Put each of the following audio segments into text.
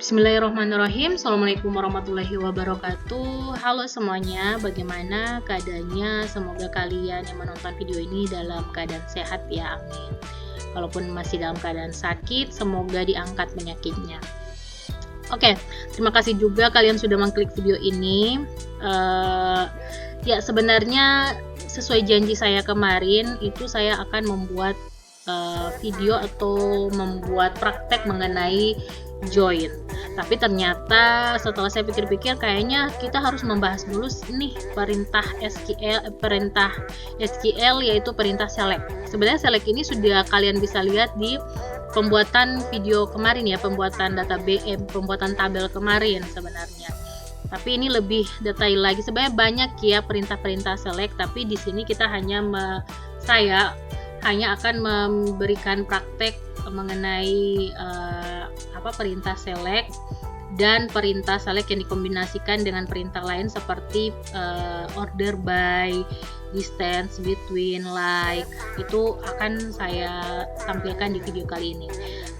Bismillahirrahmanirrahim. Assalamualaikum warahmatullahi wabarakatuh. Halo semuanya, bagaimana keadaannya? Semoga kalian yang menonton video ini dalam keadaan sehat ya, amin. Kalaupun masih dalam keadaan sakit, semoga diangkat penyakitnya. Oke, terima kasih juga kalian sudah mengklik video ini. Ya, sebenarnya sesuai janji saya kemarin, itu saya akan membuat video atau membuat praktek mengenai join. Tapi ternyata setelah saya pikir-pikir, kayaknya kita harus membahas dulu nih perintah SQL, yaitu perintah select. Sebenarnya select ini sudah kalian bisa lihat di pembuatan video kemarin ya, pembuatan pembuatan tabel kemarin sebenarnya. Tapi ini lebih detail lagi. Sebenarnya banyak ya perintah-perintah select, tapi di sini kita saya hanya akan memberikan praktek mengenai perintah select dan perintah select yang dikombinasikan dengan perintah lain seperti order by, distance, between, like. Itu akan saya tampilkan di video kali ini.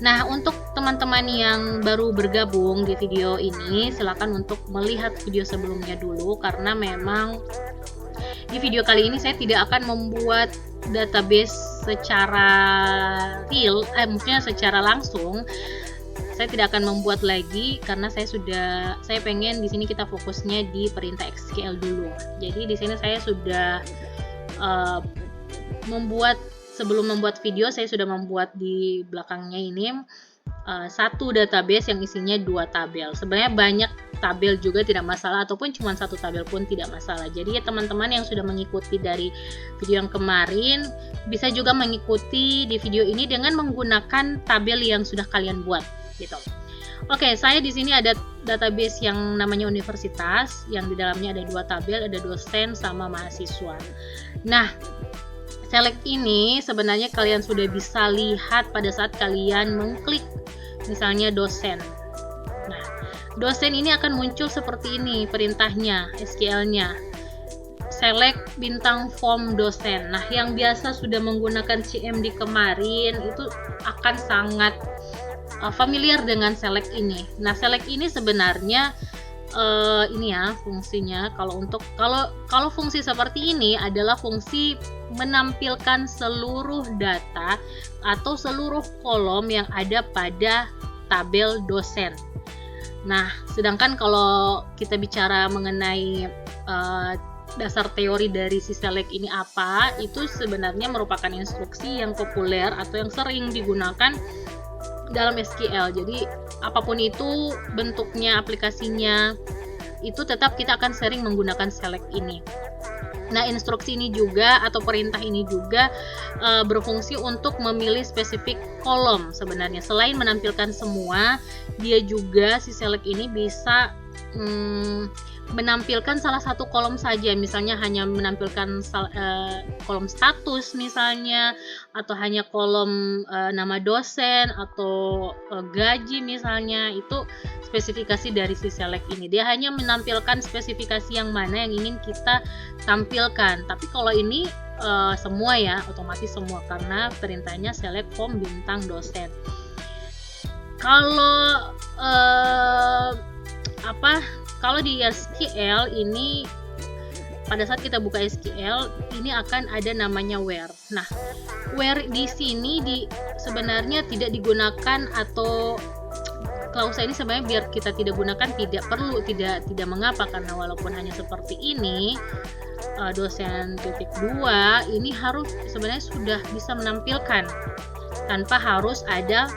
Nah, untuk teman-teman yang baru bergabung di video ini, silakan untuk melihat video sebelumnya dulu, karena memang di video kali ini saya tidak akan membuat database secara real, maksudnya secara langsung. Saya tidak akan membuat lagi karena saya pengen di sini kita fokusnya di perintah SQL dulu. Jadi di sini saya sudah sebelum membuat video, saya sudah membuat di belakangnya ini satu database yang isinya 2 tabel. Sebenarnya banyak tabel juga tidak masalah, ataupun cuma satu tabel pun tidak masalah. Jadi ya teman-teman yang sudah mengikuti dari video yang kemarin bisa juga mengikuti di video ini dengan menggunakan tabel yang sudah kalian buat gitu. Oke, saya di sini ada database yang namanya universitas, yang di dalamnya ada 2 tabel, ada dosen sama mahasiswa. Nah, select ini sebenarnya kalian sudah bisa lihat pada saat kalian mengklik misalnya dosen. Nah, dosen ini akan muncul seperti ini perintahnya, SQL-nya. Select bintang form dosen. Nah, yang biasa sudah menggunakan CMD kemarin itu akan sangat familiar dengan select ini. Nah, select ini sebenarnya ini ya fungsinya. Kalau fungsi seperti ini adalah fungsi menampilkan seluruh data atau seluruh kolom yang ada pada tabel dosen. Nah, sedangkan kalau kita bicara mengenai dasar teori dari si select ini apa, itu sebenarnya merupakan instruksi yang populer atau yang sering digunakan dalam SQL. Jadi apapun itu bentuknya, aplikasinya, itu tetap kita akan sering menggunakan select ini. Nah, instruksi ini juga atau perintah ini juga berfungsi untuk memilih spesifik kolom sebenarnya. Selain menampilkan semua, dia juga si select ini bisa menampilkan salah satu kolom saja, misalnya hanya menampilkan kolom status misalnya, atau hanya kolom nama dosen atau gaji misalnya. Itu spesifikasi dari si select ini. Dia hanya menampilkan spesifikasi yang mana yang ingin kita tampilkan. Tapi kalau ini semua ya, otomatis semua, karena perintahnya select form bintang dosen. Kalau di SQL ini, pada saat kita buka SQL ini akan ada namanya where. Nah, where di sini sebenarnya tidak digunakan, atau klausa ini sebenarnya biar kita tidak gunakan tidak perlu, tidak mengapa, karena walaupun hanya seperti ini, dosen titik 2 ini harus sebenarnya sudah bisa menampilkan tanpa harus ada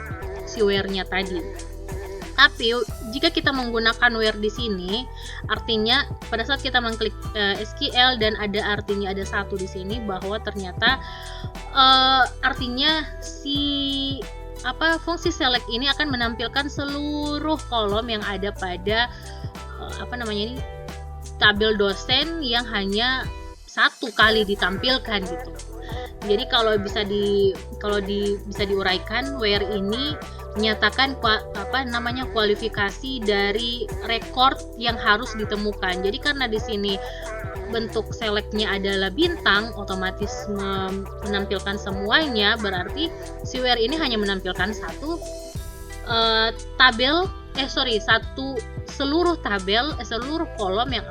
si where-nya tadi. Tapi jika kita menggunakan where di sini, artinya pada saat kita mengklik SQL dan ada artinya ada satu di sini, bahwa ternyata artinya fungsi select ini akan menampilkan seluruh kolom yang ada pada tabel dosen yang hanya satu kali ditampilkan gitu. Jadi kalau bisa diuraikan, where ini menyatakan kualifikasi dari record yang harus ditemukan. Jadi karena di sini bentuk selectnya adalah bintang, otomatis menampilkan semuanya, berarti si where ini hanya menampilkan satu tabel seluruh tabel, seluruh kolom yang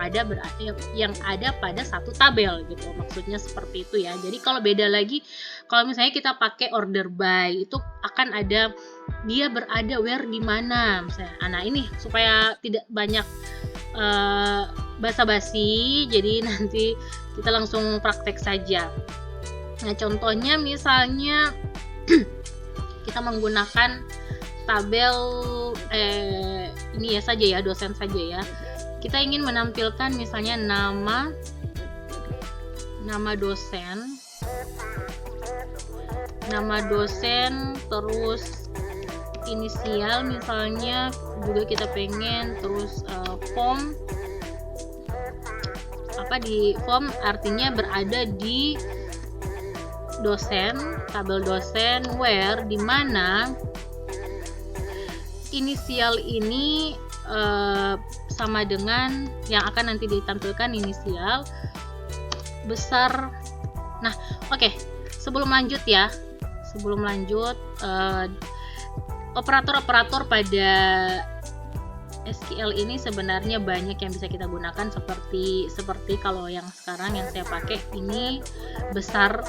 ada pada satu tabel gitu. Maksudnya seperti itu ya. Jadi kalau beda lagi kalau misalnya kita pakai order by, itu akan ada dia berada where di mana misalnya. Nah, ini supaya tidak banyak basa-basi, jadi nanti kita langsung praktek saja. Nah, contohnya misalnya kita menggunakan tabel ini ya saja ya, dosen saja ya. Kita ingin menampilkan misalnya nama dosen, terus inisial misalnya juga kita pengen, terus form di form artinya berada di dosen, tabel dosen, where di mana inisial ini sama dengan yang akan nanti ditampilkan inisial besar. Nah, oke. Sebelum lanjut operator-operator pada SQL ini sebenarnya banyak yang bisa kita gunakan, seperti kalau yang sekarang yang saya pakai ini besar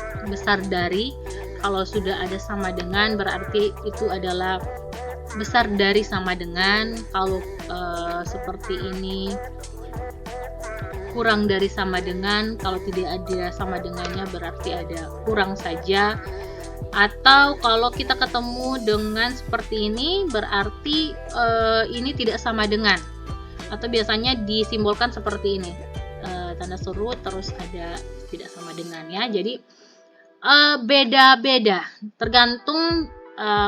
dari. Kalau sudah ada sama dengan berarti itu adalah besar dari sama dengan. Kalau seperti ini kurang dari sama dengan, kalau tidak ada sama dengannya berarti ada kurang saja. Atau kalau kita ketemu dengan seperti ini berarti ini tidak sama dengan, atau biasanya disimbolkan seperti ini, tanda seru terus ada tidak sama dengan ya. Jadi beda-beda tergantung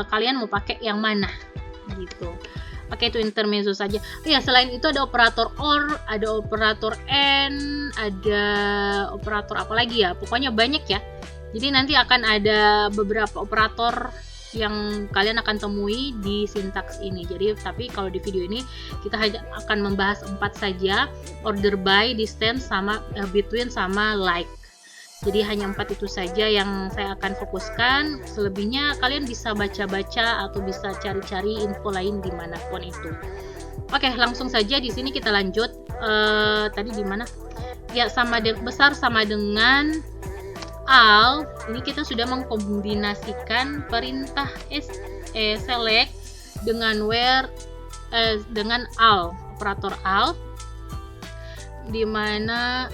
kalian mau pakai yang mana gitu. Pakai itu intermezzo saja. Ya, selain itu ada operator OR, ada operator AND, ada operator apa lagi ya, pokoknya banyak ya. Jadi nanti akan ada beberapa operator yang kalian akan temui di sintaks ini. Jadi tapi kalau di video ini kita hanya akan membahas 4 saja, order by, distance, sama between, sama like. Jadi hanya 4 itu saja yang saya akan fokuskan. Selebihnya kalian bisa baca-baca atau bisa cari-cari info lain dimanapun itu. Oke, langsung saja di sini kita lanjut. Tadi di mana? Ya, besar sama dengan AL. Ini kita sudah mengkombinasikan perintah select dengan where dengan AL, operator AL, di mana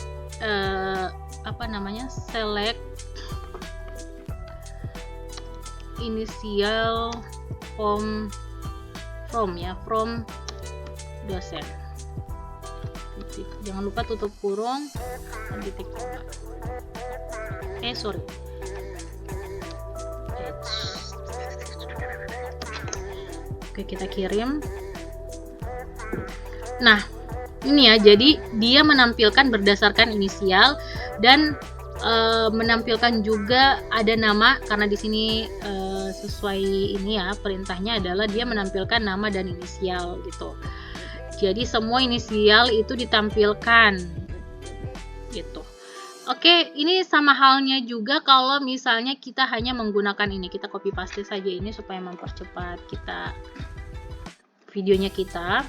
select inisial from dosen. Jangan lupa tutup kurung dan titik koma. Oke, kita kirim. Nah, ini ya, jadi dia menampilkan berdasarkan inisial dan menampilkan juga ada nama, karena di sini sesuai ini ya, perintahnya adalah dia menampilkan nama dan inisial gitu. Jadi semua inisial itu ditampilkan gitu. Oke, ini sama halnya juga kalau misalnya kita hanya menggunakan ini, kita copy paste saja ini supaya mempercepat kita videonya kita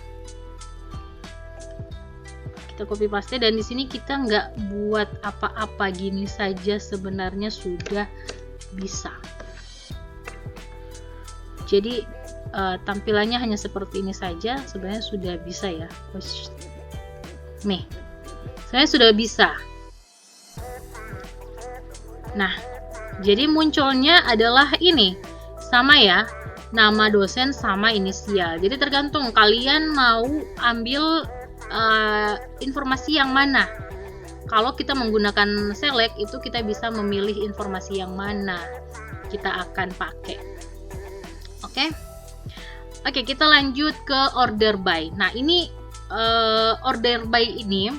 copy paste, dan di sini kita nggak buat apa-apa, gini saja sebenarnya sudah bisa. Jadi tampilannya hanya seperti ini saja sebenarnya sudah bisa ya. Nih, saya sudah bisa. Nah, jadi munculnya adalah ini, sama ya, nama dosen sama inisial. Jadi tergantung kalian mau ambil informasi yang mana. Kalau kita menggunakan select itu kita bisa memilih informasi yang mana kita akan pakai. Oke, kita lanjut ke order by. Nah, ini order by ini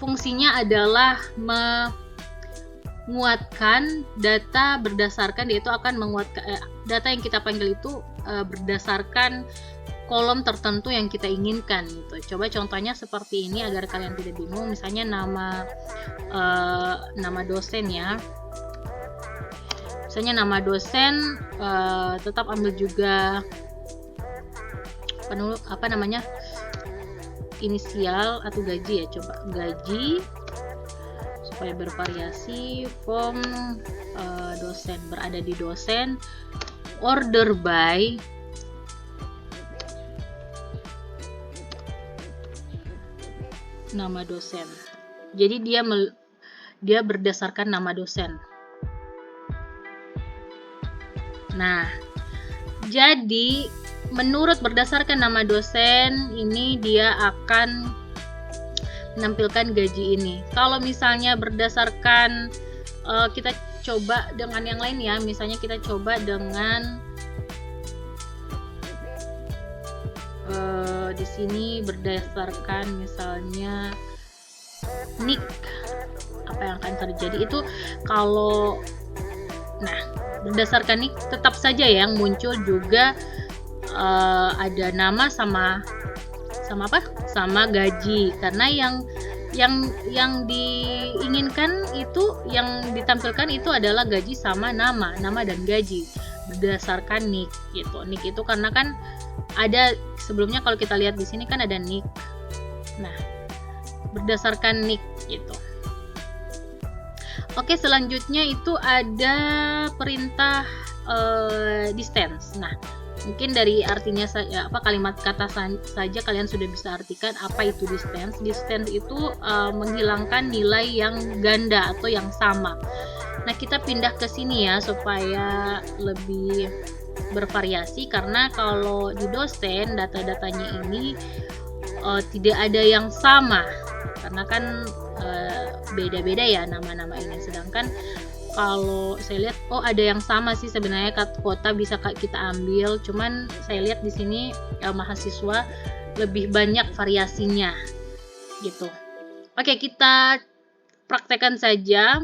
fungsinya adalah menguatkan data berdasarkan, yaitu akan menguatkan data yang kita panggil itu berdasarkan kolom tertentu yang kita inginkan gitu. Coba contohnya seperti ini agar kalian tidak bingung. Misalnya nama dosen ya. Misalnya nama dosen, tetap ambil juga apa namanya, inisial atau gaji ya, coba gaji supaya bervariasi. Form dosen, berada di dosen. Order by nama dosen. Jadi dia berdasarkan nama dosen. Nah, jadi menurut berdasarkan nama dosen ini dia akan menampilkan gaji ini. Kalau misalnya berdasarkan kita coba dengan yang lain ya, misalnya kita coba dengan di sini berdasarkan misalnya NIK, apa yang akan terjadi itu kalau berdasarkan NIK tetap saja yang muncul juga ada nama sama apa? Sama gaji, karena yang diinginkan itu, yang ditampilkan itu adalah gaji sama nama dan gaji berdasarkan NIK gitu. NIK itu karena kan ada sebelumnya, kalau kita lihat di sini kan ada NIK. Nah, berdasarkan NIK gitu. Oke, selanjutnya itu ada perintah distance. Nah, mungkin dari artinya saja, kalimat kata saja kalian sudah bisa artikan apa itu distance. Distance itu menghilangkan nilai yang ganda atau yang sama. Nah, kita pindah ke sini ya supaya lebih bervariasi, karena kalau di dosen data-datanya ini tidak ada yang sama, karena kan beda-beda ya nama-nama ini. Sedangkan kalau saya lihat ada yang sama sih sebenarnya, kota bisa kita ambil, cuman saya lihat di sini mahasiswa lebih banyak variasinya gitu. Oke, kita praktekkan saja.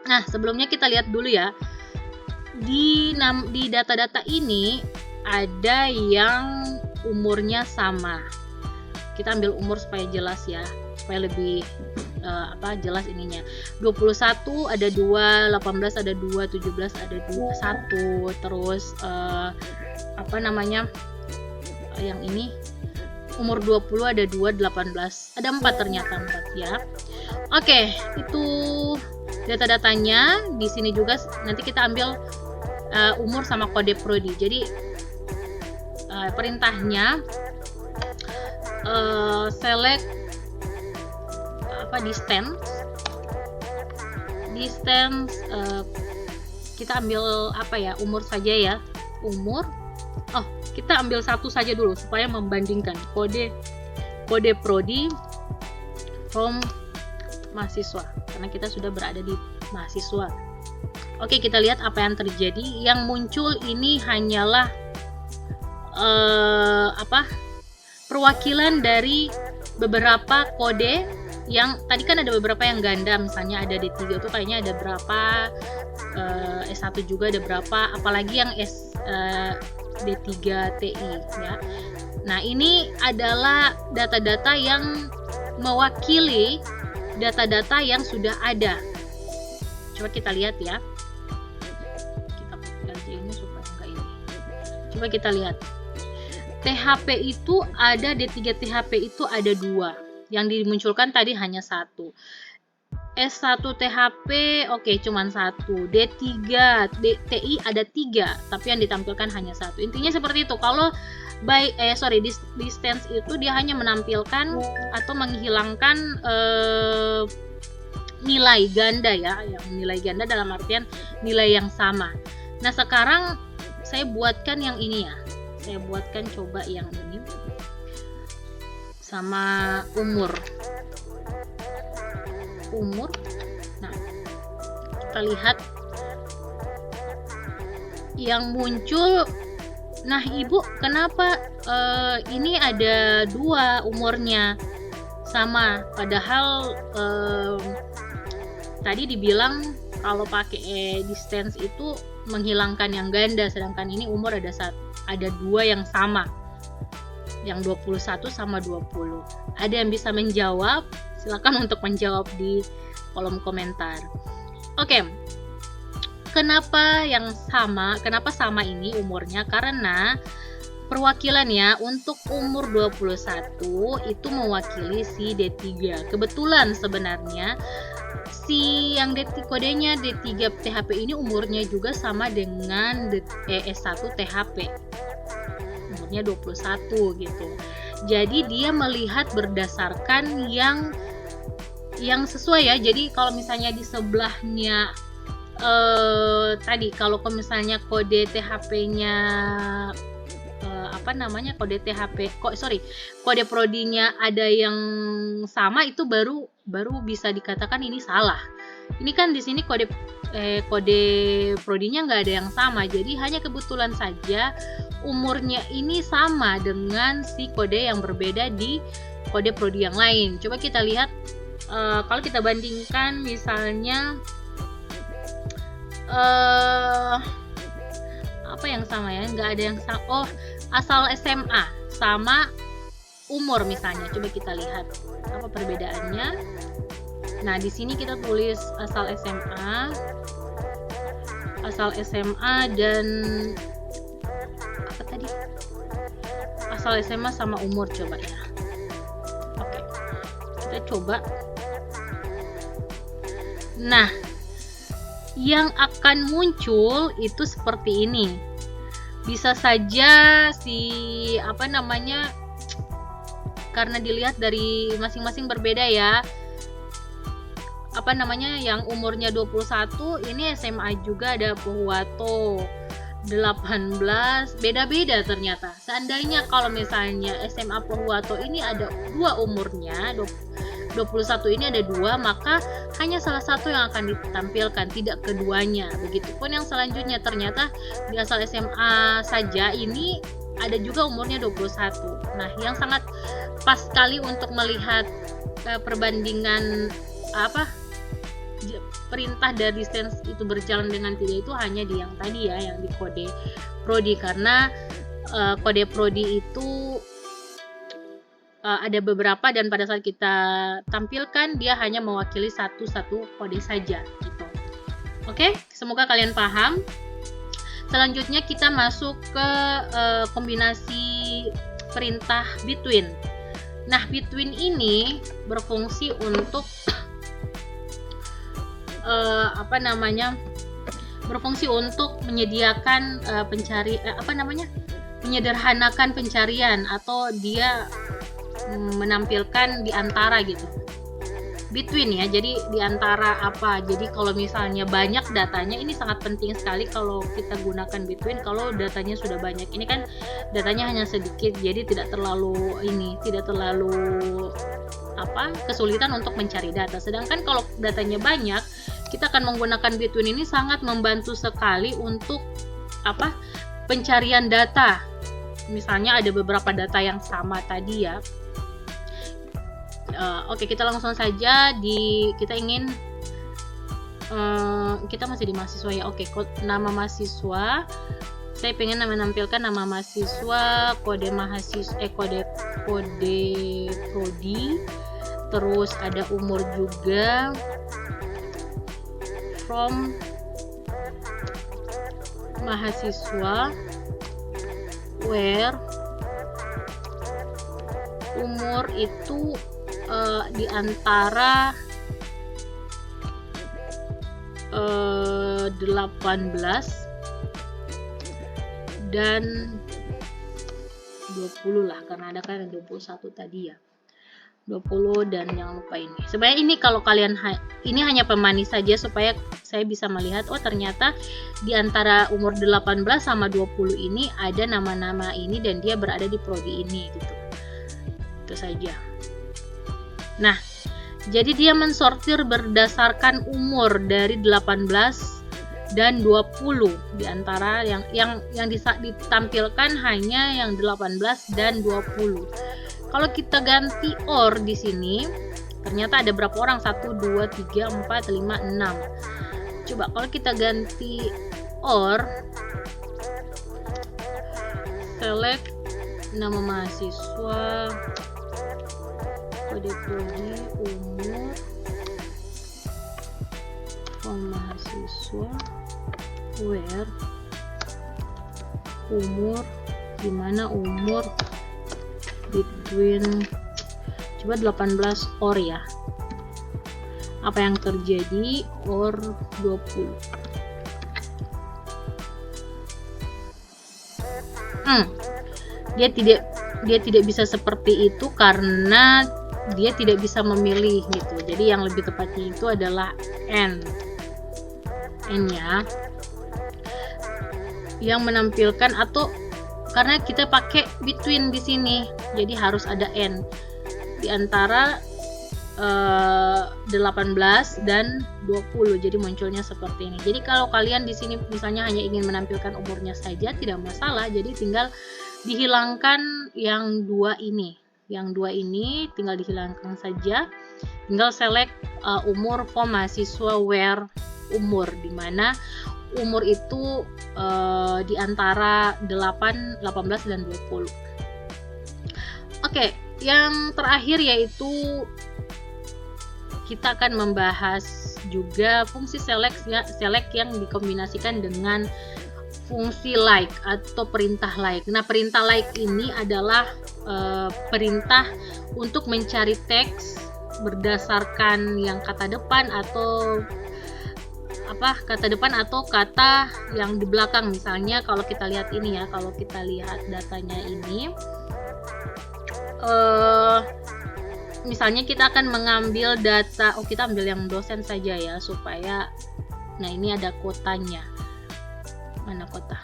Nah, sebelumnya kita lihat dulu ya, di data-data ini ada yang umurnya sama. Kita ambil umur supaya jelas ya, supaya lebih jelas ininya. 21 ada 2, 18 ada 2, 17 ada 1, terus yang ini umur 20 ada 2, 18 ada 4, ternyata 4 ya. Oke, itu data-datanya. Di sini juga nanti kita ambil umur sama kode prodi. Jadi perintahnya select distance kita ambil umur saja ya, umur. Kita ambil satu saja dulu supaya membandingkan kode prodi from mahasiswa, karena kita sudah berada di mahasiswa. Oke, kita lihat apa yang terjadi. Yang muncul ini hanyalah perwakilan dari beberapa kode. Yang tadi kan ada beberapa yang ganda, misalnya ada D3 itu kayaknya ada berapa, S1 juga ada berapa, apalagi yang D3 TI ya. Nah, ini adalah data-data yang mewakili data-data yang sudah ada. Coba kita lihat ya. Kita ganti ini supaya enggak ini. Coba kita lihat. THP itu ada, D3 THP itu ada 2. Yang dimunculkan tadi hanya 1. S1 THP cuman 1. D3 TI ada 3, tapi yang ditampilkan hanya 1. Intinya seperti itu. Kalau distance itu dia hanya menampilkan atau menghilangkan nilai ganda ya, yang nilai ganda dalam artian nilai yang sama. Nah, sekarang saya buatkan yang ini ya. Saya buatkan coba yang ini sama umur. Nah, kita lihat yang muncul. Nah, Ibu, kenapa ini ada 2 umurnya sama, padahal tadi dibilang kalau pakai distance itu menghilangkan yang ganda, sedangkan ini umur ada 2 yang sama, yang 21 sama 20. Ada yang bisa menjawab? Silakan untuk menjawab di kolom komentar. Oke, kenapa sama ini umurnya? Karena perwakilan ya, untuk umur 21 itu mewakili si D3. Kebetulan sebenarnya si yang kodenya D3 THP ini umurnya juga sama dengan S1 THP. Umurnya 21 gitu. Jadi dia melihat berdasarkan yang sesuai ya. Jadi kalau misalnya di sebelahnya tadi kalau misalnya kode THP-nya kode prodinya ada yang sama, itu baru bisa dikatakan ini salah. Ini kan di sini kode prodinya nggak ada yang sama, jadi hanya kebetulan saja umurnya ini sama dengan si kode yang berbeda di kode prodi yang lain. Coba kita lihat kalau kita bandingkan misalnya apa yang sama ya, nggak ada yang sama. Oh, asal SMA sama umur misalnya. Coba kita lihat apa perbedaannya. Nah, di sini kita tulis asal SMA dan apa tadi? Asal SMA sama umur, coba ya. Oke. Kita coba. Nah, yang akan muncul itu seperti ini. Bisa saja karena dilihat dari masing-masing berbeda ya. Yang umurnya 21 ini SMA juga ada Pohuwato 18, beda-beda ternyata. Seandainya kalau misalnya SMA Pohuwato ini ada 2 umurnya, 21 ini ada 2, maka hanya salah satu yang akan ditampilkan, tidak keduanya. Begitupun yang selanjutnya, ternyata di asal SMA saja ini ada juga umurnya 21. Nah, yang sangat pas sekali untuk melihat perbandingan perintah dari distance itu berjalan dengan tidak itu hanya di yang tadi ya, yang di kode prodi, karena kode prodi itu ada beberapa dan pada saat kita tampilkan dia hanya mewakili satu kode saja gitu. Oke, semoga kalian paham. Selanjutnya kita masuk ke kombinasi perintah between. Nah, between ini berfungsi untuk berfungsi untuk menyediakan menyederhanakan pencarian, atau dia menampilkan di antara gitu. Between ya, jadi di antara apa. Jadi kalau misalnya banyak datanya, ini sangat penting sekali kalau kita gunakan between kalau datanya sudah banyak. Ini kan datanya hanya sedikit, jadi tidak terlalu kesulitan untuk mencari data. Sedangkan kalau datanya banyak, kita akan menggunakan between ini sangat membantu sekali untuk pencarian data. Misalnya ada beberapa data yang sama tadi ya. Oke, kita langsung saja kita ingin kita masih di mahasiswa ya. Oke, nama mahasiswa. Saya pengen menampilkan nama mahasiswa, kode prodi, terus ada umur juga, from mahasiswa, where umur itu di antara 18 dan 20 lah, karena ada kan 21 tadi ya. 20 dan jangan lupa ini. Sebenarnya ini kalau kalian ini hanya pemanis saja supaya saya bisa melihat, oh ternyata di antara umur 18 sama 20 ini ada nama-nama ini dan dia berada di prodi ini gitu. Itu saja. Nah, jadi dia mensortir berdasarkan umur dari 18 dan 20, di antara yang ditampilkan hanya yang 18 dan 20. Kalau kita ganti or di sini, ternyata ada berapa orang? 1, 2, 3, 4, 5, 6. Coba kalau kita ganti or, select nama mahasiswa, kode prodi, umur, mahasiswa, where, umur, dimana umur between, coba 18 or ya, apa yang terjadi or 20. Dia tidak bisa seperti itu karena dia tidak bisa memilih gitu. Jadi yang lebih tepatnya itu adalah N nya yang menampilkan, atau karena kita pakai between di sini, jadi harus ada N di antara 18 dan 20. Jadi munculnya seperti ini. Jadi kalau kalian di sini misalnya hanya ingin menampilkan umurnya saja, tidak masalah. Jadi tinggal dihilangkan yang dua ini. Yang dua ini tinggal dihilangkan saja. Tinggal select umur form mahasiswa where umur, dimana umur itu di antara 18 dan 20. Oke, yang terakhir yaitu kita akan membahas juga fungsi select yang dikombinasikan dengan fungsi like atau perintah like. Nah, perintah like ini adalah perintah untuk mencari teks berdasarkan yang kata depan atau kata yang di belakang. Misalnya kalau kita lihat ini ya, kalau kita lihat datanya ini, misalnya kita akan mengambil data, kita ambil yang dosen saja ya, supaya, nah ini ada kotanya, mana kota,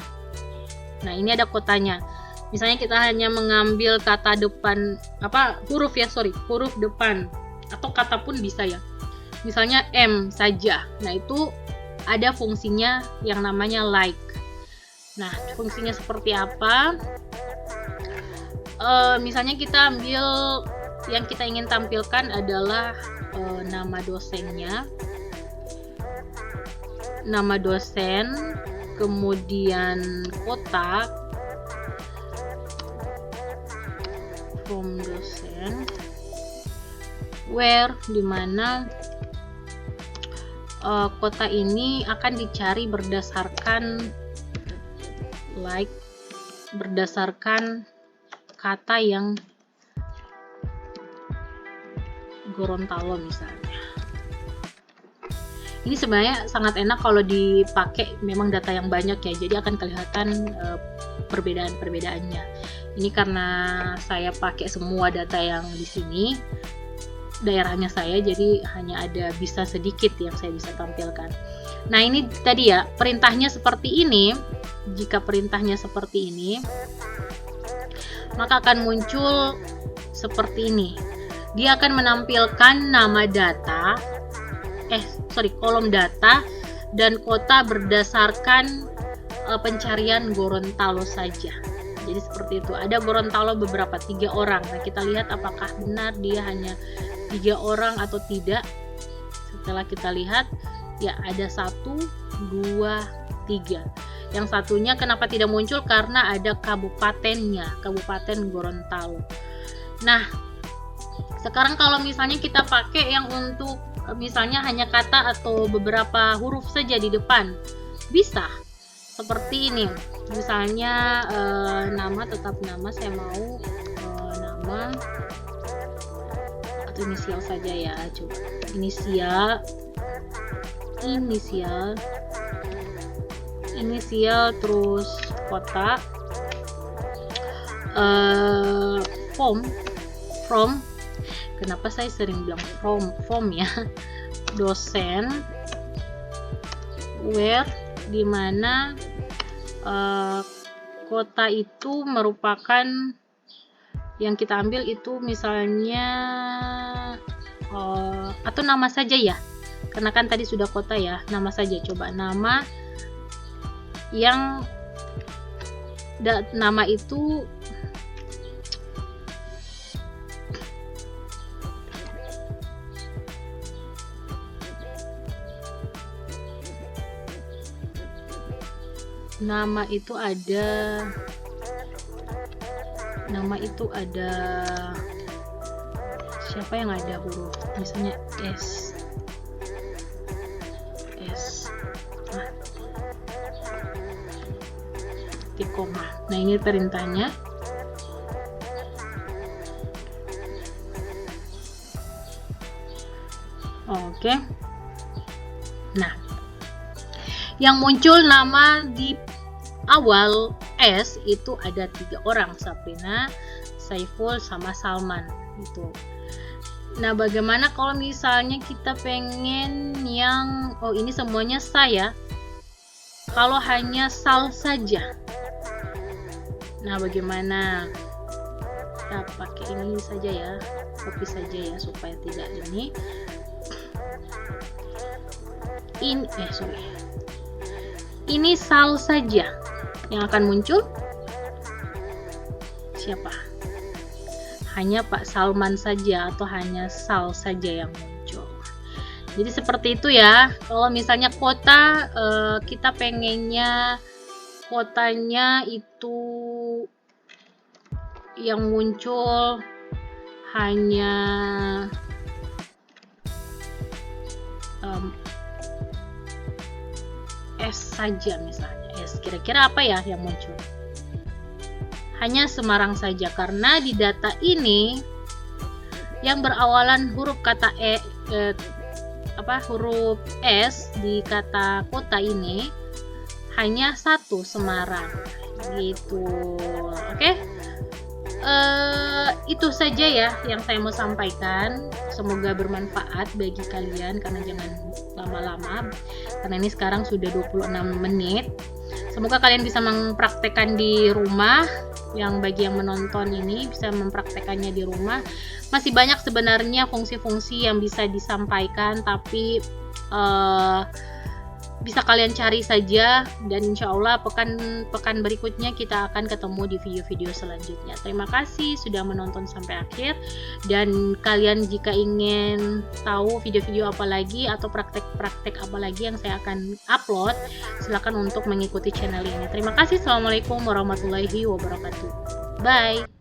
nah ini ada kotanya. Misalnya kita hanya mengambil kata depan, huruf depan, atau kata pun bisa ya, misalnya M saja. Nah itu ada fungsinya yang namanya like. Nah, fungsinya seperti apa? Misalnya kita ambil yang kita ingin tampilkan adalah nama dosennya, nama dosen, kemudian kota, from dosen, where, dimana kota ini akan dicari berdasarkan like, berdasarkan kata yang Gorontalo misalnya. Ini sebenarnya sangat enak kalau dipakai memang data yang banyak ya, jadi akan kelihatan perbedaan-perbedaannya. Ini karena saya pakai semua data yang di sini, daerahnya saya, jadi hanya ada bisa sedikit yang saya bisa tampilkan. Nah ini tadi ya, perintahnya seperti ini. Jika perintahnya seperti ini, maka akan muncul seperti ini. Dia akan menampilkan nama data, kolom data dan kota berdasarkan pencarian Gorontalo saja. Jadi seperti itu. Ada Gorontalo beberapa, 3 orang. Nah kita lihat apakah benar dia hanya 3 orang atau tidak. Setelah kita lihat, ya ada 1, 2, 3. Yang satunya kenapa tidak muncul? Karena ada kabupatennya, Kabupaten Gorontalo. Nah, sekarang kalau misalnya kita pakai yang untuk misalnya hanya kata atau beberapa huruf saja di depan, bisa seperti ini. Misalnya nama, tetap nama, saya mau nama atau inisial saja ya, coba inisial terus kota, from, kenapa saya sering bilang from ya, dosen, where, dimana kota itu merupakan yang kita ambil itu misalnya atau nama saja ya, karena kan tadi sudah kota ya, nama saja. Coba nama yang nama itu ada siapa yang ada huruf, misalnya S koma. Nah, ini perintahnya. Oke. Nah, yang muncul nama di awal S itu ada 3 orang, Sabrina, Saiful, sama Salman itu. Nah, bagaimana kalau misalnya kita pengen yang ini semuanya saya, kalau hanya Sal saja. Nah, bagaimana? Kita pakai ini saja ya, copy saja ya supaya tidak ini. Ini Sal saja yang akan muncul. Siapa? Hanya Pak Salman saja atau hanya Sal saja yang muncul. Jadi seperti itu ya. Kalau misalnya kota, kita pengennya kotanya itu yang muncul hanya S saja misalnya. S, kira-kira apa ya yang muncul? Hanya Semarang saja, karena di data ini yang berawalan huruf kata huruf S di kata kota ini hanya 1, Semarang gitu. Oke. Itu saja ya yang saya mau sampaikan. Semoga bermanfaat bagi kalian, karena jangan lama-lama, karena ini sekarang sudah 26 menit. Semoga kalian bisa mempraktekkan di rumah. Yang bagi yang menonton ini bisa mempraktekannya di rumah. Masih banyak sebenarnya fungsi-fungsi yang bisa disampaikan, tapi bisa kalian cari saja, dan insya Allah pekan berikutnya kita akan ketemu di video-video selanjutnya. Terima kasih sudah menonton sampai akhir, dan kalian jika ingin tahu video-video apa lagi atau praktek-praktek apa lagi yang saya akan upload, silakan untuk mengikuti channel ini. Terima kasih. Assalamualaikum warahmatullahi wabarakatuh. Bye.